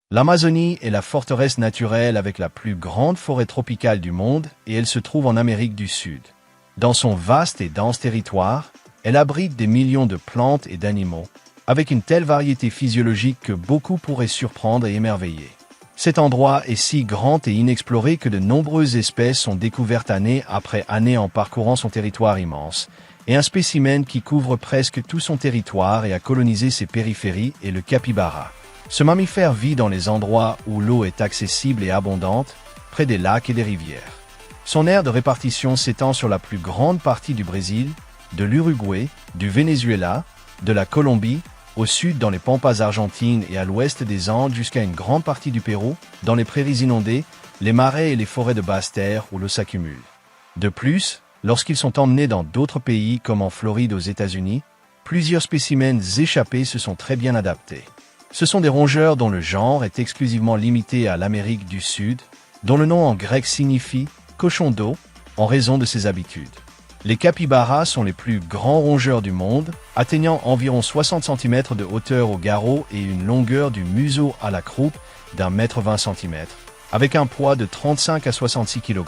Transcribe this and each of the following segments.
L'Amazonie est la forteresse naturelle avec la plus grande forêt tropicale du monde et elle se trouve en Amérique du Sud. Dans son vaste et dense territoire, elle abrite des millions de plantes et d'animaux, avec une telle variété physiologique que beaucoup pourraient surprendre et émerveiller. Cet endroit est si grand et inexploré que de nombreuses espèces sont découvertes année après année en parcourant son territoire immense, et un spécimen qui couvre presque tout son territoire et a colonisé ses périphéries est le capybara. Ce mammifère vit dans les endroits où l'eau est accessible et abondante, près des lacs et des rivières. Son aire de répartition s'étend sur la plus grande partie du Brésil, de l'Uruguay, du Venezuela, de la Colombie, au sud dans les pampas argentines et à l'ouest des Andes jusqu'à une grande partie du Pérou, dans les prairies inondées, les marais et les forêts de basse terre où l'eau s'accumule. De plus, lorsqu'ils sont emmenés dans d'autres pays comme en Floride aux États-Unis, plusieurs spécimens échappés se sont très bien adaptés. Ce sont des rongeurs dont le genre est exclusivement limité à l'Amérique du Sud, dont le nom en grec signifie « cochon d'eau » en raison de ses habitudes. Les capybaras sont les plus grands rongeurs du monde, atteignant environ 60 cm de hauteur au garrot et une longueur du museau à la croupe d'1,20 cm, avec un poids de 35 à 66 kg.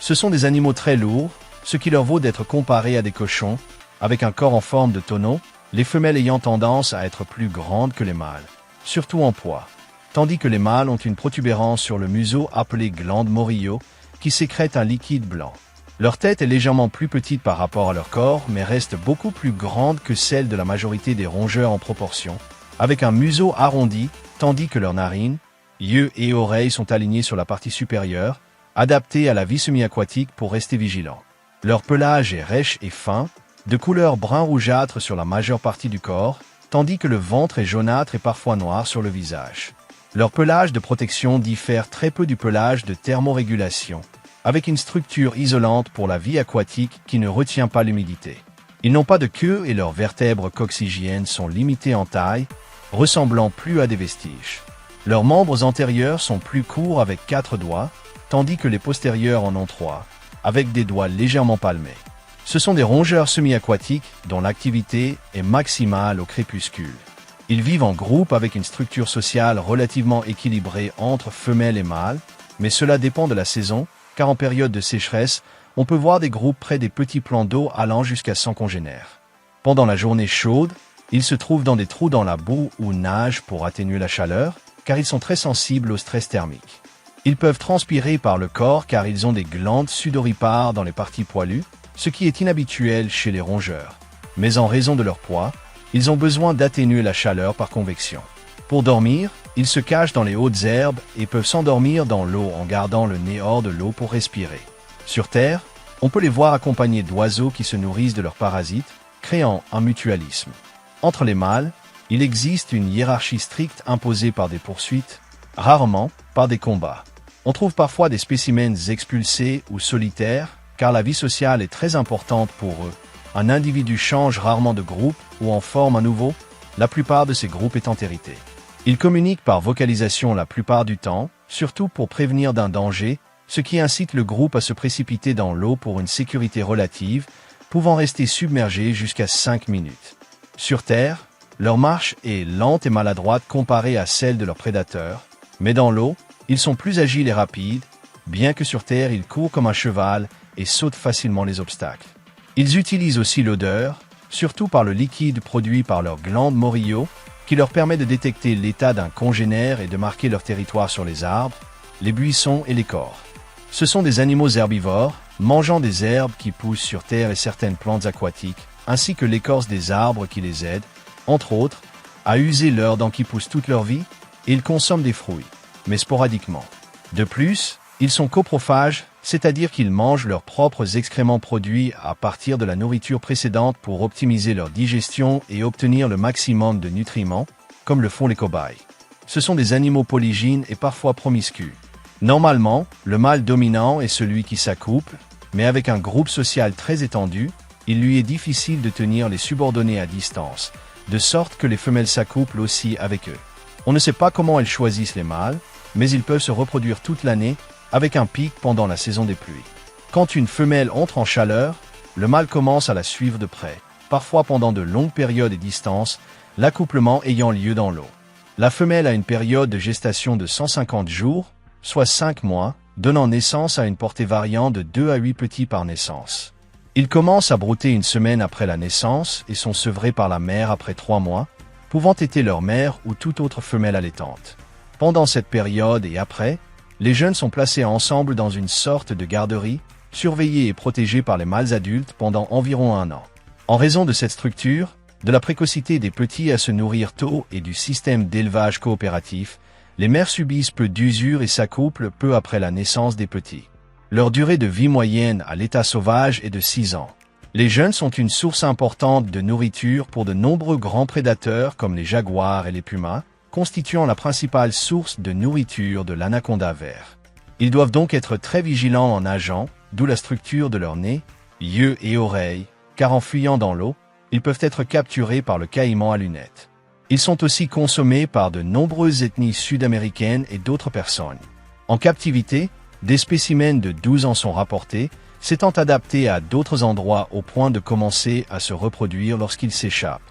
Ce sont des animaux très lourds, ce qui leur vaut d'être comparés à des cochons, avec un corps en forme de tonneau, les femelles ayant tendance à être plus grandes que les mâles, surtout en poids, tandis que les mâles ont une protubérance sur le museau appelée glande Morillo, qui sécrète un liquide blanc. Leur tête est légèrement plus petite par rapport à leur corps, mais reste beaucoup plus grande que celle de la majorité des rongeurs en proportion, avec un museau arrondi, tandis que leurs narines, yeux et oreilles sont alignés sur la partie supérieure, adaptés à la vie semi-aquatique pour rester vigilants. Leur pelage est rêche et fin, de couleur brun rougeâtre sur la majeure partie du corps, tandis que le ventre est jaunâtre et parfois noir sur le visage. Leur pelage de protection diffère très peu du pelage de thermorégulation, avec une structure isolante pour la vie aquatique qui ne retient pas l'humidité. Ils n'ont pas de queue et leurs vertèbres coccygiennes sont limitées en taille, ressemblant plus à des vestiges. Leurs membres antérieurs sont plus courts avec 4 doigts, tandis que les postérieurs en ont 3, avec des doigts légèrement palmés. Ce sont des rongeurs semi-aquatiques dont l'activité est maximale au crépuscule. Ils vivent en groupe avec une structure sociale relativement équilibrée entre femelles et mâles, mais cela dépend de la saison, car en période de sécheresse, on peut voir des groupes près des petits plans d'eau allant jusqu'à 100 congénères. Pendant la journée chaude, ils se trouvent dans des trous dans la boue ou nagent pour atténuer la chaleur, car ils sont très sensibles au stress thermique. Ils peuvent transpirer par le corps car ils ont des glandes sudoripares dans les parties poilues, ce qui est inhabituel chez les rongeurs. Mais en raison de leur poids, ils ont besoin d'atténuer la chaleur par convection. Pour dormir, ils se cachent dans les hautes herbes et peuvent s'endormir dans l'eau en gardant le nez hors de l'eau pour respirer. Sur Terre, on peut les voir accompagnés d'oiseaux qui se nourrissent de leurs parasites, créant un mutualisme. Entre les mâles, il existe une hiérarchie stricte imposée par des poursuites, rarement par des combats. On trouve parfois des spécimens expulsés ou solitaires, car la vie sociale est très importante pour eux. Un individu change rarement de groupe ou en forme un nouveau, la plupart de ces groupes étant hérités. Ils communiquent par vocalisation la plupart du temps, surtout pour prévenir d'un danger, ce qui incite le groupe à se précipiter dans l'eau pour une sécurité relative, pouvant rester submergé jusqu'à 5 minutes. Sur Terre, leur marche est lente et maladroite comparée à celle de leurs prédateurs, mais dans l'eau, ils sont plus agiles et rapides, bien que sur Terre ils courent comme un cheval et sautent facilement les obstacles. Ils utilisent aussi l'odeur, surtout par le liquide produit par leur glande Morillo, qui leur permet de détecter l'état d'un congénère et de marquer leur territoire sur les arbres, les buissons et les corps. Ce sont des animaux herbivores, mangeant des herbes qui poussent sur terre et certaines plantes aquatiques, ainsi que l'écorce des arbres qui les aident, entre autres, à user leurs dents qui poussent toute leur vie, et ils consomment des fruits, mais sporadiquement. De plus, ils sont coprophages, c'est-à-dire qu'ils mangent leurs propres excréments produits à partir de la nourriture précédente pour optimiser leur digestion et obtenir le maximum de nutriments, comme le font les cobayes. Ce sont des animaux polygynes et parfois promiscues. Normalement, le mâle dominant est celui qui s'accouple, mais avec un groupe social très étendu, il lui est difficile de tenir les subordonnés à distance, de sorte que les femelles s'accouplent aussi avec eux. On ne sait pas comment elles choisissent les mâles, mais ils peuvent se reproduire toute l'année, avec un pic pendant la saison des pluies. Quand une femelle entre en chaleur, le mâle commence à la suivre de près, parfois pendant de longues périodes et distances, l'accouplement ayant lieu dans l'eau. La femelle a une période de gestation de 150 jours, soit 5 mois, donnant naissance à une portée variant de 2 à 8 petits par naissance. Ils commencent à brouter une semaine après la naissance et sont sevrés par la mère après 3 mois, pouvant être leur mère ou toute autre femelle allaitante. Pendant cette période et après, les jeunes sont placés ensemble dans une sorte de garderie, surveillés et protégés par les mâles adultes pendant environ 1 an. En raison de cette structure, de la précocité des petits à se nourrir tôt et du système d'élevage coopératif, les mères subissent peu d'usure et s'accouplent peu après la naissance des petits. Leur durée de vie moyenne à l'état sauvage est de 6 ans. Les jeunes sont une source importante de nourriture pour de nombreux grands prédateurs comme les jaguars et les pumas, constituant la principale source de nourriture de l'anaconda vert. Ils doivent donc être très vigilants en nageant, d'où la structure de leur nez, yeux et oreilles, car en fuyant dans l'eau, ils peuvent être capturés par le caïman à lunettes. Ils sont aussi consommés par de nombreuses ethnies sud-américaines et d'autres personnes. En captivité, des spécimens de 12 ans sont rapportés, s'étant adaptés à d'autres endroits au point de commencer à se reproduire lorsqu'ils s'échappent.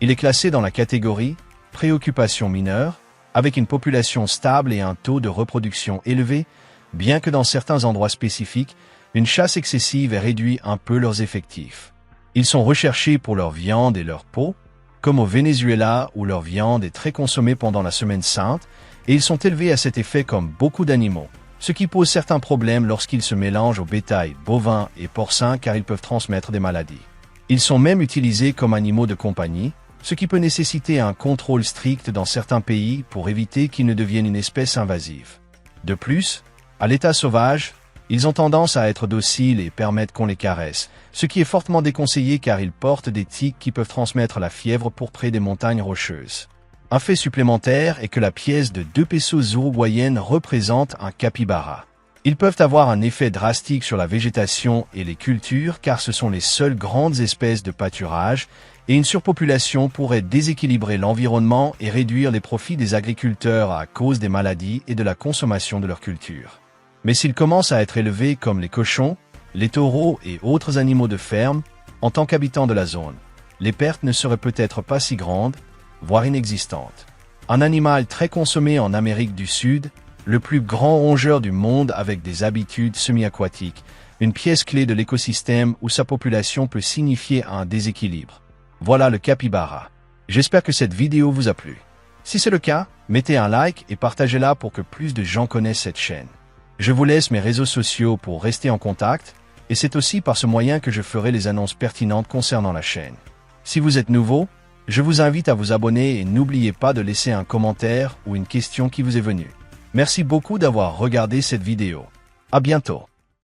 Il est classé dans la catégorie « préoccupation mineure », avec une population stable et un taux de reproduction élevé, bien que dans certains endroits spécifiques, une chasse excessive ait réduit un peu leurs effectifs. Ils sont recherchés pour leur viande et leur peau, comme au Venezuela où leur viande est très consommée pendant la semaine sainte, et ils sont élevés à cet effet comme beaucoup d'animaux, ce qui pose certains problèmes lorsqu'ils se mélangent au bétail bovin et porcin car ils peuvent transmettre des maladies. Ils sont même utilisés comme animaux de compagnie, ce qui peut nécessiter un contrôle strict dans certains pays pour éviter qu'ils ne deviennent une espèce invasive. De plus, à l'état sauvage, ils ont tendance à être dociles et permettent qu'on les caresse, ce qui est fortement déconseillé car ils portent des tiques qui peuvent transmettre la fièvre pourprès des montagnes rocheuses. Un fait supplémentaire est que la pièce de 2 pesos uruguayennes représente un capybara. Ils peuvent avoir un effet drastique sur la végétation et les cultures car ce sont les seules grandes espèces de pâturage et une surpopulation pourrait déséquilibrer l'environnement et réduire les profits des agriculteurs à cause des maladies et de la consommation de leur culture. Mais s'ils commencent à être élevés comme les cochons, les taureaux et autres animaux de ferme, en tant qu'habitants de la zone, les pertes ne seraient peut-être pas si grandes, voire inexistantes. Un animal très consommé en Amérique du Sud, le plus grand rongeur du monde avec des habitudes semi-aquatiques, une pièce clé de l'écosystème où sa population peut signifier un déséquilibre. Voilà le capybara. J'espère que cette vidéo vous a plu. Si c'est le cas, mettez un like et partagez-la pour que plus de gens connaissent cette chaîne. Je vous laisse mes réseaux sociaux pour rester en contact, et c'est aussi par ce moyen que je ferai les annonces pertinentes concernant la chaîne. Si vous êtes nouveau, je vous invite à vous abonner et n'oubliez pas de laisser un commentaire ou une question qui vous est venue. Merci beaucoup d'avoir regardé cette vidéo. À bientôt.